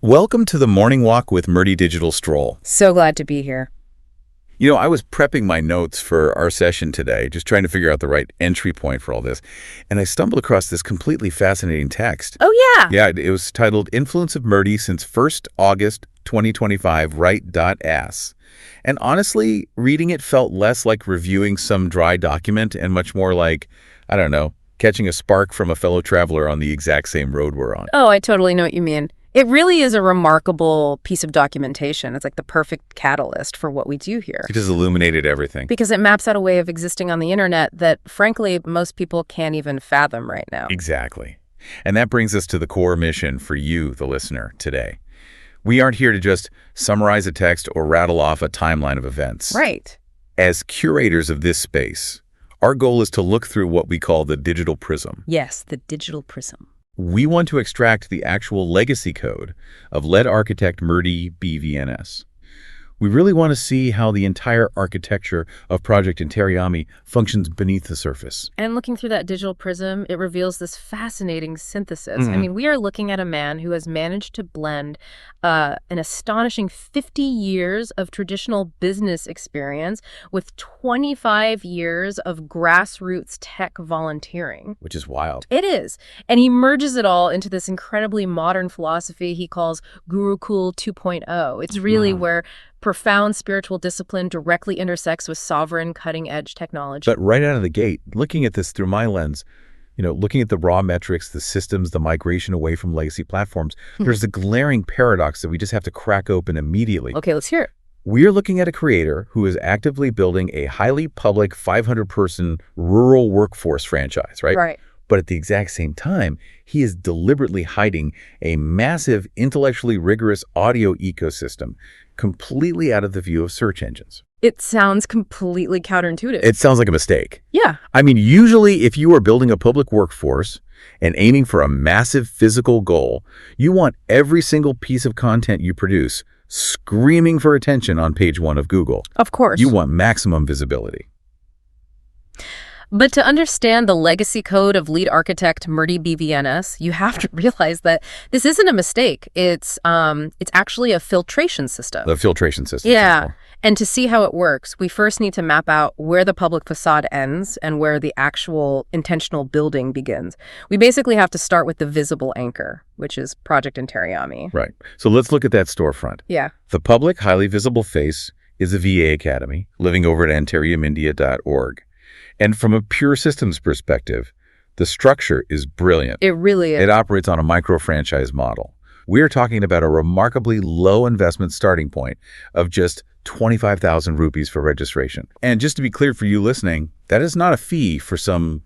Welcome to the Morning Walk with Murty Digital Stroll. So glad to be here. You know, I was prepping my notes for our session today, just trying to figure out the right entry point for all this, and I stumbled across this completely fascinating text. Oh, yeah. Yeah, it was titled Influence of Murty Since 1st August 2025, Write.as. And honestly, reading it felt less like reviewing some dry document and much more like, I don't know, catching a spark from a fellow traveler on the exact same road we're on. Oh, I totally know what you mean. It really is a remarkable piece of documentation. It's like the perfect catalyst for what we do here. It just illuminated everything. Because it maps out a way of existing on the internet that, frankly, most people can't even fathom right now. Exactly. And that brings us to the core mission for you, the listener, today. We aren't here to just summarize a text or rattle off a timeline of events. Right. As curators of this space, our goal is to look through what we call the digital prism. Yes, the digital prism. We want to extract the actual legacy code of lead architect Murty BVNS. We really want to see how the entire architecture of Project Antaryami functions beneath the surface. And looking through that digital prism, it reveals this fascinating synthesis. I mean, we are looking at a man who has managed to blend an astonishing 50 years of traditional business experience with 25 years of grassroots tech volunteering. Which is wild. It is. And he merges it all into this incredibly modern philosophy he calls Gurukul 2.0. It's really where profound spiritual discipline directly intersects with sovereign cutting-edge technology. But right out of the gate, looking at this through my lens, looking at the raw metrics, the systems, the migration away from legacy platforms, there's a glaring paradox that we just have to crack open immediately. Okay, let's hear it. We're looking at a creator who is actively building a highly public 500-person rural workforce franchise, right? Right. But at the exact same time, he is deliberately hiding a massive, intellectually rigorous audio ecosystem completely out of the view of search engines. It sounds completely counterintuitive. It sounds like a mistake. Yeah. I mean, usually if you are building a public workforce and aiming for a massive physical goal, you want every single piece of content you produce screaming for attention on page 1 of Google. Of course. You want maximum visibility. But to understand the legacy code of lead architect Murty BVNS, you have to realize that this isn't a mistake. It's actually a filtration system. The filtration system. Yeah. And to see how it works, we first need to map out where the public facade ends and where the actual intentional building begins. We basically have to start with the visible anchor, which is Project Antaryami. Right. So let's look at that storefront. Yeah. The public, highly visible face is the VA Academy, living over at antaryamindia.org. And from a pure systems perspective, the structure is brilliant. It really is. It operates on a micro-franchise model. We're talking about a remarkably low investment starting point of just 25,000 rupees for registration. And just to be clear for you listening, that is not a fee for some,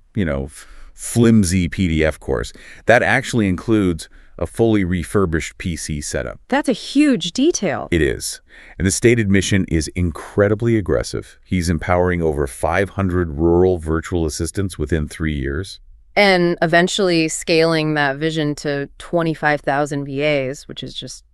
flimsy PDF course. That actually includes a fully refurbished PC setup. That's a huge detail. It is. And the stated mission is incredibly aggressive. He's empowering over 500 rural virtual assistants within 3 years. And eventually scaling that vision to 25,000 VAs, which is just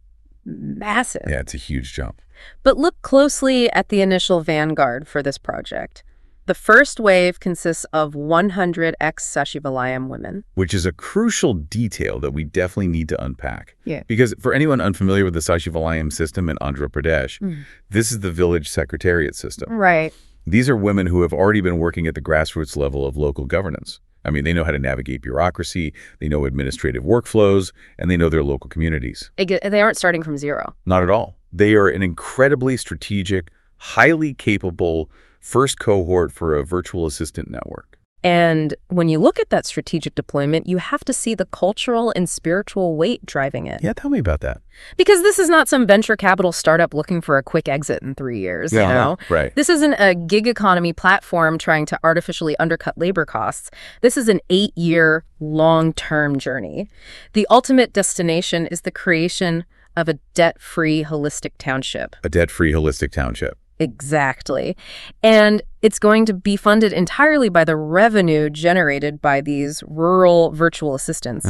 massive. Yeah, it's a huge jump. But look closely at the initial vanguard for this project. The first wave consists of 100 ex-Sashivalayam women. Which is a crucial detail that we definitely need to unpack. Yeah. Because for anyone unfamiliar with the Sashivalayam system in Andhra Pradesh, this is the village secretariat system. Right. These are women who have already been working at the grassroots level of local governance. I mean, they know how to navigate bureaucracy, they know administrative workflows, and they know their local communities. They aren't starting from zero. Not at all. They are an incredibly strategic, highly capable first cohort for a virtual assistant network. And when you look at that strategic deployment, you have to see the cultural and spiritual weight driving it. Yeah, tell me about that. Because this is not some venture capital startup looking for a quick exit in 3 years, you know? Right. This isn't a gig economy platform trying to artificially undercut labor costs. This is an 8-year long-term journey. The ultimate destination is the creation of a debt-free holistic township. A debt-free holistic township. Exactly. And it's going to be funded entirely by the revenue generated by these rural virtual assistants.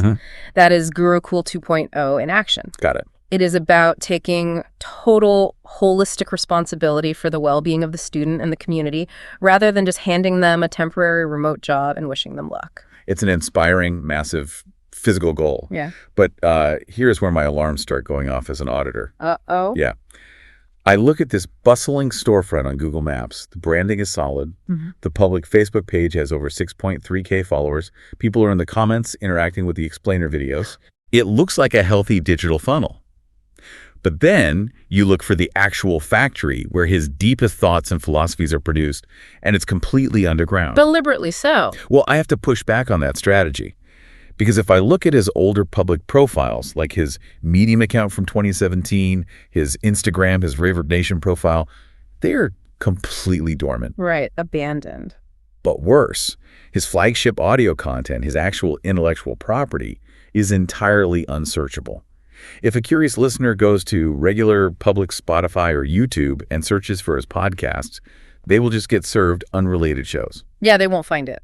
That is Gurukul 2.0 in action. Got it. It is about taking total holistic responsibility for the well-being of the student and the community, rather than just handing them a temporary remote job and wishing them luck. It's an inspiring, massive physical goal. Yeah. But here's where my alarms start going off as an auditor. Uh-oh. Yeah. I look at this bustling storefront on Google Maps. The branding is solid. The public Facebook page has over 6.3K followers. People are in the comments interacting with the explainer videos. It looks like a healthy digital funnel. But then you look for the actual factory where his deepest thoughts and philosophies are produced, and it's completely underground. Deliberately so. Well, I have to push back on that strategy. Because if I look at his older public profiles, like his Medium account from 2017, his Instagram, his River Nation profile, they're completely dormant. Right, abandoned. But worse, his flagship audio content, his actual intellectual property, is entirely unsearchable. If a curious listener goes to regular public Spotify or YouTube and searches for his podcasts, they will just get served unrelated shows. Yeah, they won't find it.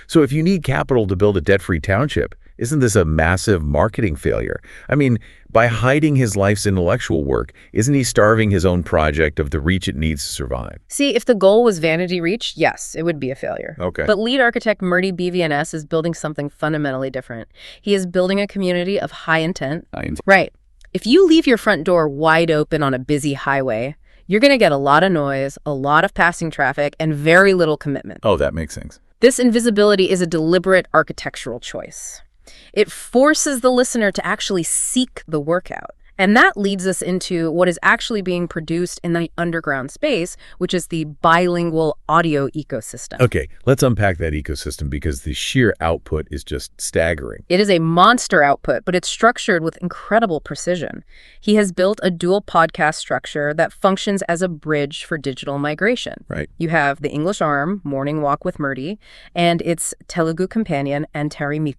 So if you need capital to build a debt-free township, isn't this a massive marketing failure? I mean, by hiding his life's intellectual work, isn't he starving his own project of the reach it needs to survive? See, if the goal was vanity reach, yes, it would be a failure. Okay. But lead architect Murty BVNS is building something fundamentally different. He is building a community of high intent. Right. If you leave your front door wide open on a busy highway, you're going to get a lot of noise, a lot of passing traffic, and very little commitment. Oh, that makes sense. This invisibility is a deliberate architectural choice. It forces the listener to actually seek the workout. And that leads us into what is actually being produced in the underground space, which is the bilingual audio ecosystem. Okay, let's unpack that ecosystem because the sheer output is just staggering. It is a monster output, but it's structured with incredible precision. He has built a dual podcast structure that functions as a bridge for digital migration. Right. You have the English arm, Morning Walk with Murty, and its Telugu companion, Antaryami.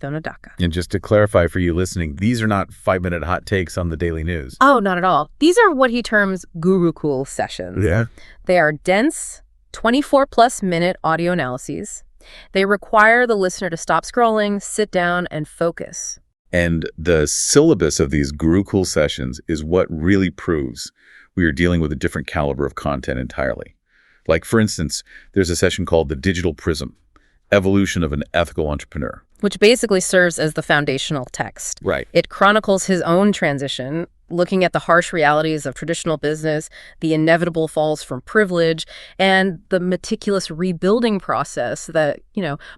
And just to clarify for you listening, these are not 5-minute hot takes on the Daily News. Oh, not at all. These are what he terms Gurukul sessions. Yeah. They are dense, 24-plus minute audio analyses. They require the listener to stop scrolling, sit down, and focus. And the syllabus of these Gurukul sessions is what really proves we are dealing with a different caliber of content entirely. Like, for instance, there's a session called The Digital Prism, Evolution of an Ethical Entrepreneur. Which basically serves as the foundational text. Right. It chronicles his own transition, looking at the harsh realities of traditional business, the inevitable falls from privilege, and the meticulous rebuilding process that,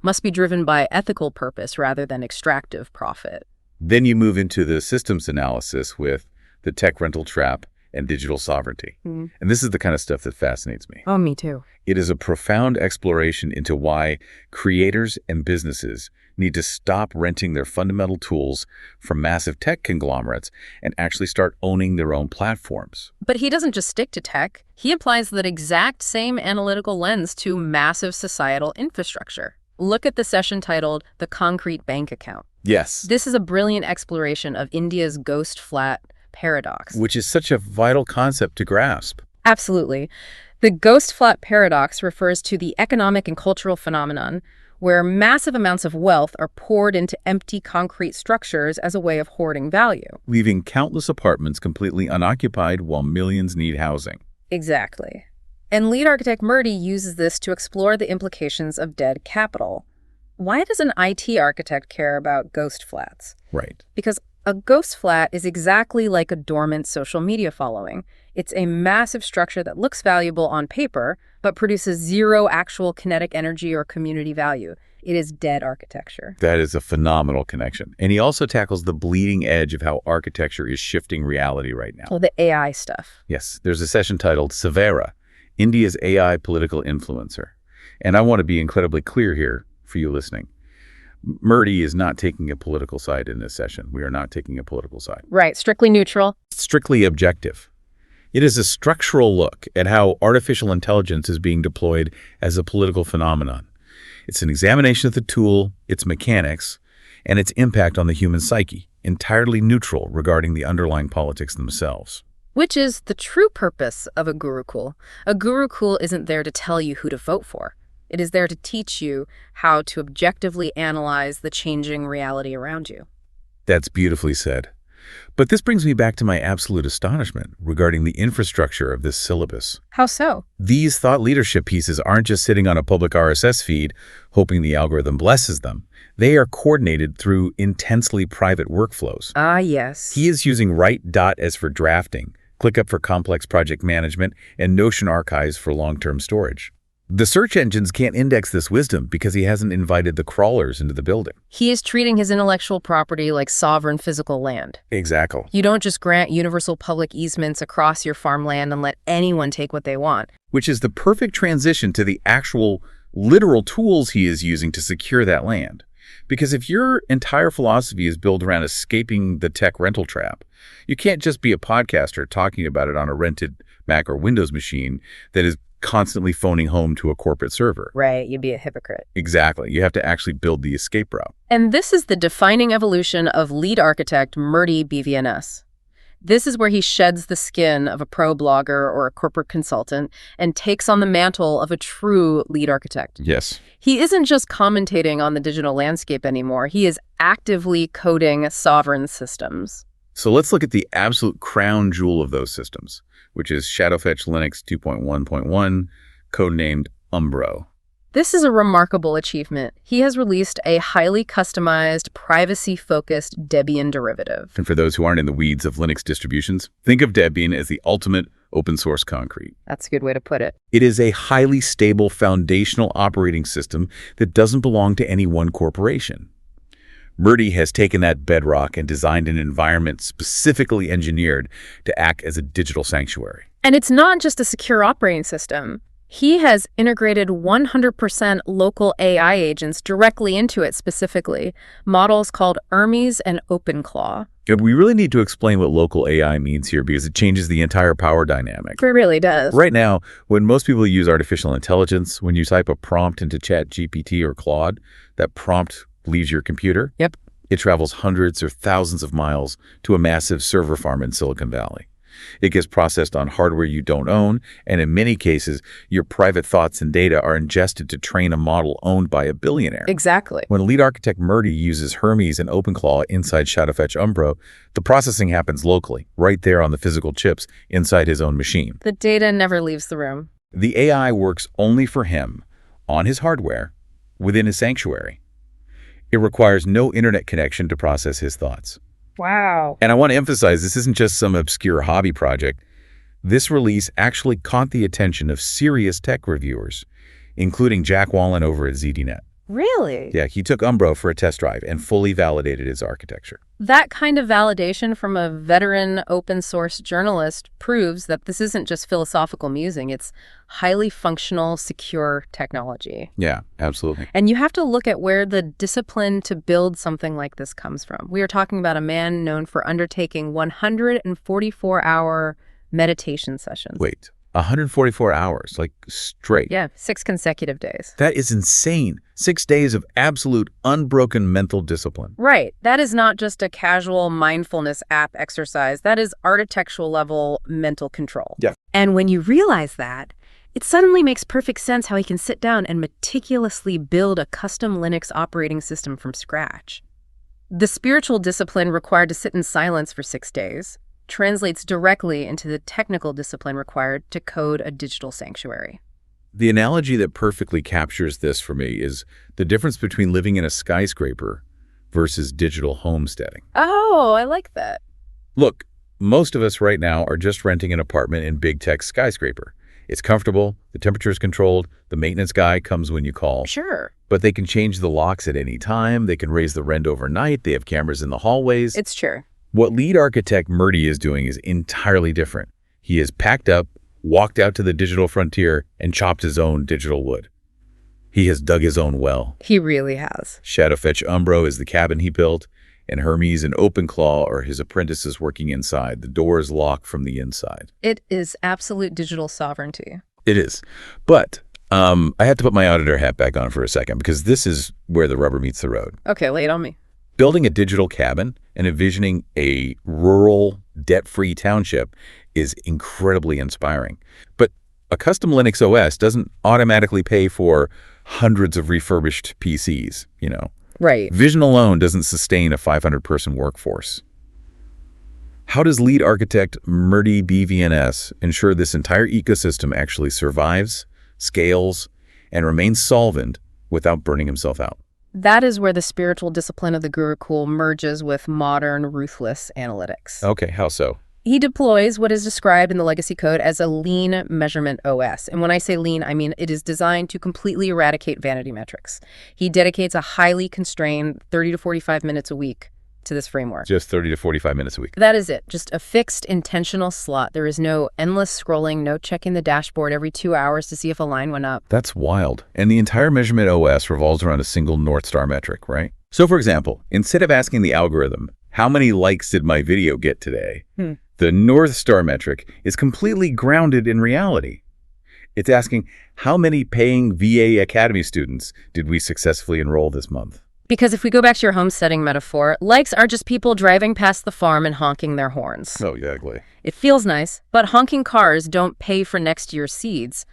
must be driven by ethical purpose rather than extractive profit. Then you move into the systems analysis with the tech rental trap and digital sovereignty. And this is the kind of stuff that fascinates me. Oh, me too. It is a profound exploration into why creators and businesses need to stop renting their fundamental tools from massive tech conglomerates and actually start owning their own platforms. But he doesn't just stick to tech. He applies that exact same analytical lens to massive societal infrastructure. Look at the session titled The Concrete Bank Account. Yes. This is a brilliant exploration of India's ghost flat paradox. Which is such a vital concept to grasp. Absolutely. The ghost flat paradox refers to the economic and cultural phenomenon where massive amounts of wealth are poured into empty concrete structures as a way of hoarding value. Leaving countless apartments completely unoccupied while millions need housing. Exactly. And lead architect Murty uses this to explore the implications of dead capital. Why does an IT architect care about ghost flats? Right. Because a ghost flat is exactly like a dormant social media following. It's a massive structure that looks valuable on paper, but produces zero actual kinetic energy or community value. It is dead architecture. That is a phenomenal connection. And he also tackles the bleeding edge of how architecture is shifting reality right now. Well, the AI stuff. Yes, there's a session titled Savera, India's AI Political Influencer. And I want to be incredibly clear here for you listening. Murty is not taking a political side in this session. We are not taking a political side. Right, strictly neutral. Strictly objective. It is a structural look at how artificial intelligence is being deployed as a political phenomenon. It's an examination of the tool, its mechanics, and its impact on the human psyche, entirely neutral regarding the underlying politics themselves. Which is the true purpose of a Gurukul. A Gurukul isn't there to tell you who to vote for. It is there to teach you how to objectively analyze the changing reality around you. That's beautifully said. But this brings me back to my absolute astonishment regarding the infrastructure of this syllabus. How so? These thought leadership pieces aren't just sitting on a public RSS feed, hoping the algorithm blesses them. They are coordinated through intensely private workflows. Ah, yes. He is using Write.as for drafting, ClickUp for complex project management, and Notion archives for long-term storage. The search engines can't index this wisdom because he hasn't invited the crawlers into the building. He is treating his intellectual property like sovereign physical land. Exactly. You don't just grant universal public easements across your farmland and let anyone take what they want. Which is the perfect transition to the actual literal tools he is using to secure that land. Because if your entire philosophy is built around escaping the tech rental trap, you can't just be a podcaster talking about it on a rented Mac or Windows machine that is constantly phoning home to a corporate server. Right, you'd be a hypocrite. Exactly. You have to actually build the escape route. And this is the defining evolution of lead architect Murty BVNS. This is where he sheds the skin of a pro blogger or a corporate consultant and takes on the mantle of a true lead architect. Yes. He isn't just commentating on the digital landscape anymore. He is actively coding sovereign systems. So let's look at the absolute crown jewel of those systems, which is Shadowfetch Linux 2.1.1, codenamed Umbro. This is a remarkable achievement. He has released a highly customized, privacy-focused Debian derivative. And for those who aren't in the weeds of Linux distributions, think of Debian as the ultimate open source concrete. That's a good way to put it. It is a highly stable foundational operating system that doesn't belong to any one corporation. Murty has taken that bedrock and designed an environment specifically engineered to act as a digital sanctuary. And it's not just a secure operating system. He has integrated 100% local AI agents directly into it specifically, models called Hermes and OpenClaw. We really need to explain what local AI means here because it changes the entire power dynamic. It really does. Right now, when most people use artificial intelligence, when you type a prompt into ChatGPT or Claude, that prompt leaves your computer. Yep. It travels hundreds or thousands of miles to a massive server farm in Silicon Valley. It gets processed on hardware you don't own, and in many cases, your private thoughts and data are ingested to train a model owned by a billionaire. Exactly. When lead architect Murty uses Hermes and OpenClaw inside Shadowfetch Umbro, the processing happens locally, right there on the physical chips inside his own machine. The data never leaves the room. The AI works only for him, on his hardware, within his sanctuary. It requires no internet connection to process his thoughts. Wow. And I want to emphasize, this isn't just some obscure hobby project. This release actually caught the attention of serious tech reviewers, including Jack Wallen over at ZDNet. Really? Yeah, he took Umbro for a test drive and fully validated its architecture. That kind of validation from a veteran open source journalist proves that this isn't just philosophical musing, it's highly functional, secure technology. Yeah, absolutely. And you have to look at where the discipline to build something like this comes from. We are talking about a man known for undertaking 144-hour meditation sessions. Wait, 144 hours, like straight? Yeah, 6 consecutive days. That is insane. 6 days of absolute unbroken mental discipline. Right. That is not just a casual mindfulness app exercise. That is architectural level mental control. Yeah. And when you realize that, it suddenly makes perfect sense how he can sit down and meticulously build a custom Linux operating system from scratch. The spiritual discipline required to sit in silence for 6 days translates directly into the technical discipline required to code a digital sanctuary. The analogy that perfectly captures this for me is the difference between living in a skyscraper versus digital homesteading. Oh, I like that. Look, most of us right now are just renting an apartment in big tech skyscraper. It's comfortable, the temperature is controlled, the maintenance guy comes when you call. Sure. But they can change the locks at any time, they can raise the rent overnight, they have cameras in the hallways. It's true. What lead architect Murty is doing is entirely different. He has packed up, walked out to the digital frontier, and chopped his own digital wood. He has dug his own well. He really has. Shadowfetch Umbro is the cabin he built, and Hermes and OpenClaw are his apprentices working inside. The door is locked from the inside. It is absolute digital sovereignty. It is. But I have to put my auditor hat back on for a second because this is where the rubber meets the road. Okay, lay it on me. Building a digital cabin and envisioning a rural, debt-free township is incredibly inspiring. But a custom Linux OS doesn't automatically pay for hundreds of refurbished PCs, you know. Right. Vision alone doesn't sustain a 500-person workforce. How does lead architect Murty BVNS ensure this entire ecosystem actually survives, scales, and remains solvent without burning himself out? That is where the spiritual discipline of the Gurukul merges with modern, ruthless analytics. Okay, how so? He deploys what is described in the legacy code as a lean measurement OS. And when I say lean, I mean it is designed to completely eradicate vanity metrics. He dedicates a highly constrained 30 to 45 minutes a week to this framework. Just 30 to 45 minutes a week. That is it. Just a fixed, intentional slot. There is no endless scrolling, no checking the dashboard every 2 hours to see if a line went up. That's wild. And the entire measurement OS revolves around a single North Star metric, right? So for example, instead of asking the algorithm, how many likes did my video get today? The North Star metric is completely grounded in reality. It's asking, how many paying VA Academy students did we successfully enroll this month? Because if we go back to your homesteading metaphor, likes are just people driving past the farm and honking their horns. Oh, exactly. It feels nice, but honking cars don't pay for next year's seeds.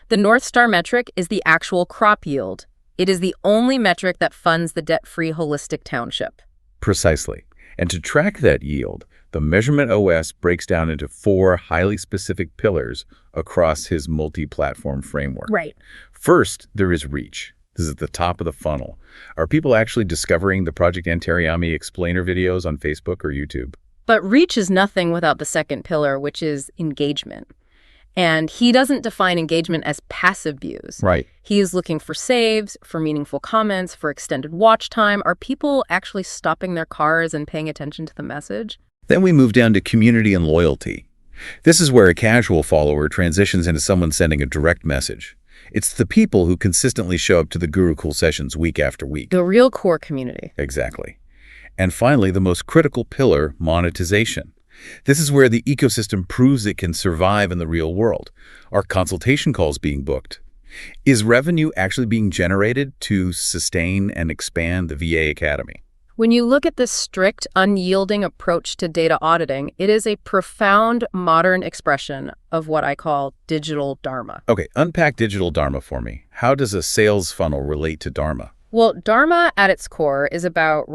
The North Star metric is the actual crop yield. It is the only metric that funds the debt-free holistic township. Precisely. And to track that yield, the measurement OS breaks down into 4 highly specific pillars across his multi-platform framework. Right. First, there is reach. This is at the top of the funnel. Are people actually discovering the Project Antaryami explainer videos on Facebook or YouTube? But reach is nothing without the second pillar, which is engagement. And he doesn't define engagement as passive views. Right. He is looking for saves, for meaningful comments, for extended watch time. Are people actually stopping their cars and paying attention to the message? Then we move down to community and loyalty. This is where a casual follower transitions into someone sending a direct message. It's the people who consistently show up to the Gurukul sessions week after week. The real core community. Exactly. And finally, the most critical pillar, monetization. This is where the ecosystem proves it can survive in the real world. Are consultation calls being booked? Is revenue actually being generated to sustain and expand the VA Academy? When you look at this strict, unyielding approach to data auditing, it is a profound modern expression of what I call digital dharma. Okay, unpack digital dharma for me. How does a sales funnel relate to dharma? Well, dharma at its core is about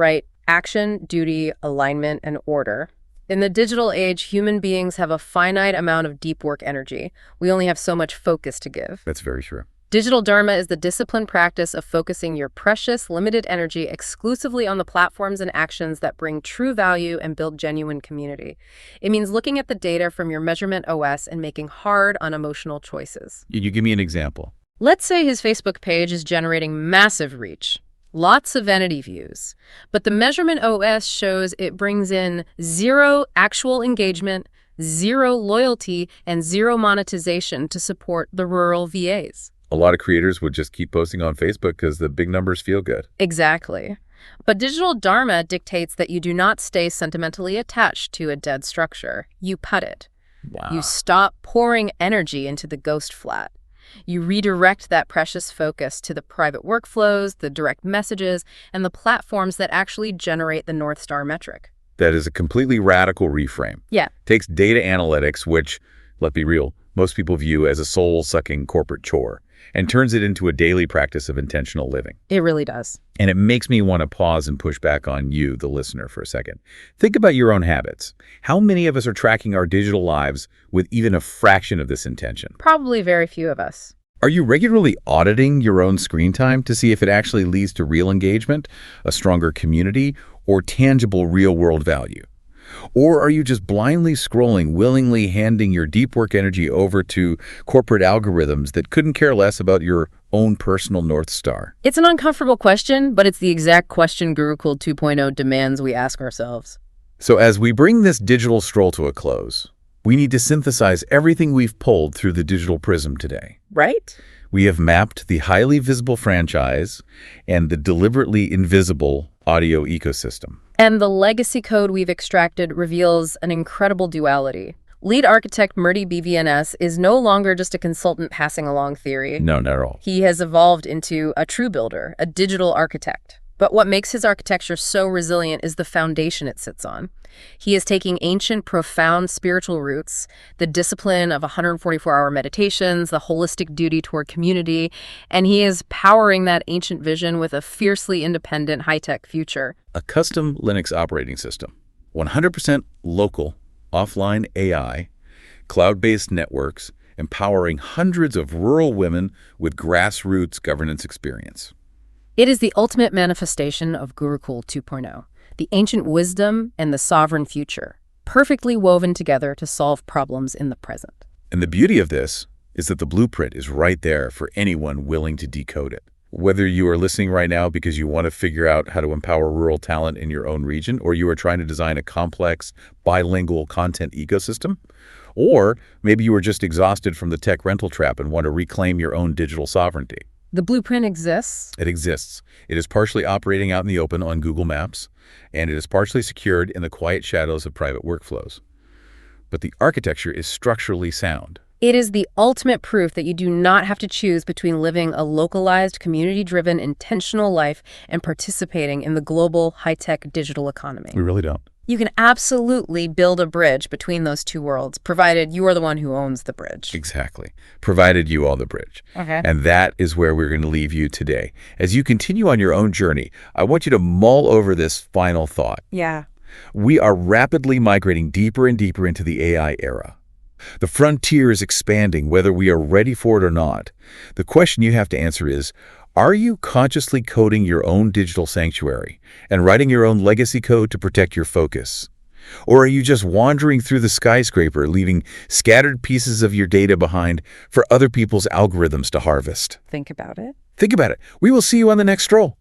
action, duty, alignment, and order. In the digital age, human beings have a finite amount of deep work energy. We only have so much focus to give. That's very true. Digital dharma is the disciplined practice of focusing your precious, limited energy exclusively on the platforms and actions that bring true value and build genuine community. It means looking at the data from your measurement OS and making hard, unemotional choices. You give me an example. Let's say his Facebook page is generating massive reach, lots of vanity views, but the measurement OS shows it brings in 0 actual engagement, 0 loyalty, and 0 monetization to support the rural VAs. A lot of creators would just keep posting on Facebook because the big numbers feel good. Exactly. But digital dharma dictates that you do not stay sentimentally attached to a dead structure. You put it. Wow. You stop pouring energy into the ghost flat. You redirect that precious focus to the private workflows, the direct messages, and the platforms that actually generate the North Star metric. That is a completely radical reframe. Yeah. Takes data analytics, which, let's be real, most people view as a soul-sucking corporate chore, and turns it into a daily practice of intentional living. It really does. And it makes me want to pause and push back on you, the listener, for a second. Think about your own habits. How many of us are tracking our digital lives with even a fraction of this intention? Probably very few of us. Are you regularly auditing your own screen time to see if it actually leads to real engagement, a stronger community, or tangible real-world value? Or are you just blindly scrolling, willingly handing your deep work energy over to corporate algorithms that couldn't care less about your own personal North Star? It's an uncomfortable question, but it's the exact question Gurukul 2.0 demands we ask ourselves. So as we bring this digital stroll to a close, we need to synthesize everything we've pulled through the digital prism today. Right? We have mapped the highly visible franchise and the deliberately invisible audio ecosystem. And the legacy code we've extracted reveals an incredible duality. Lead architect Murty BVNS is no longer just a consultant passing along theory. No, not at all. He has evolved into a true builder, a digital architect. But what makes his architecture so resilient is the foundation it sits on. He is taking ancient, profound spiritual roots, the discipline of 144-hour meditations, the holistic duty toward community, and he is powering that ancient vision with a fiercely independent high-tech future. A custom Linux operating system, 100% local, offline AI, cloud-based networks, empowering hundreds of rural women with grassroots governance experience. It is the ultimate manifestation of Gurukul 2.0, the ancient wisdom and the sovereign future, perfectly woven together to solve problems in the present. And the beauty of this is that the blueprint is right there for anyone willing to decode it. Whether you are listening right now because you want to figure out how to empower rural talent in your own region, or you are trying to design a complex, bilingual content ecosystem, or maybe you are just exhausted from the tech rental trap and want to reclaim your own digital sovereignty. The blueprint exists. It exists. It is partially operating out in the open on Google Maps, and it is partially secured in the quiet shadows of private workflows. But the architecture is structurally sound. It is the ultimate proof that you do not have to choose between living a localized, community-driven, intentional life and participating in the global, high-tech digital economy. We really don't. You can absolutely build a bridge between those two worlds, provided you are the one who owns the bridge. Exactly. Provided you own the bridge. Okay. And that is where we're going to leave you today. As you continue on your own journey, I want you to mull over this final thought. Yeah. We are rapidly migrating deeper and deeper into the AI era. The frontier is expanding, whether we are ready for it or not. The question you have to answer is, are you consciously coding your own digital sanctuary and writing your own legacy code to protect your focus? Or are you just wandering through the skyscraper, leaving scattered pieces of your data behind for other people's algorithms to harvest? Think about it. Think about it. We will see you on the next stroll.